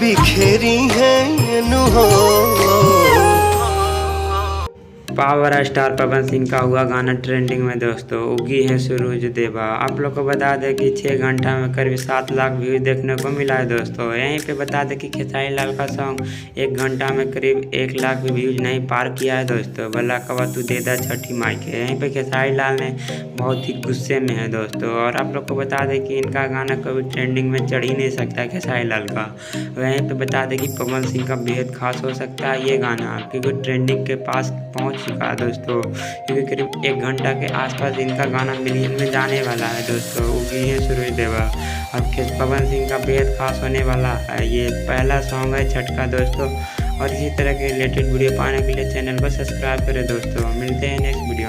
बिखेरी है नु हो। पावर स्टार पवन सिंह का हुआ गाना ट्रेंडिंग में दोस्तों, उगी है सूरज देवा। आप लोग को बता दें कि 6 घंटा में करीब 7 लाख व्यूज देखने को मिला है दोस्तों। यहीं पे बता दें कि खेसारी लाल का सॉन्ग 1 घंटा में करीब 1 लाख भी व्यूज नहीं पार किया है दोस्तों। भला कवा तू दे दा छठी माई के, यहीं पे खेसारी लाल ने बहुत ही गुस्से में है दोस्तों। और आप लोग को बता दें कि इनका गाना कभी ट्रेंडिंग में चढ़ ही नहीं सकता है खेसारी लाल का। वहीं पे बता दें कि पवन सिंह का बेहद खास हो सकता है ये गाना, क्योंकि ट्रेंडिंग के पास पहुंच चुका है दोस्तों। क्योंकि करीब 1 घंटा के आसपास इनका गाना मिलियन में जाने वाला है दोस्तों, उगी है सूरज देवा। और पवन सिंह का बेहद खास होने वाला है, ये पहला सॉन्ग है छठ का दोस्तों। और इसी तरह के रिलेटेड वीडियो पाने के लिए चैनल को सब्सक्राइब करें दोस्तों। मिलते हैं नेक्स्ट वीडियो।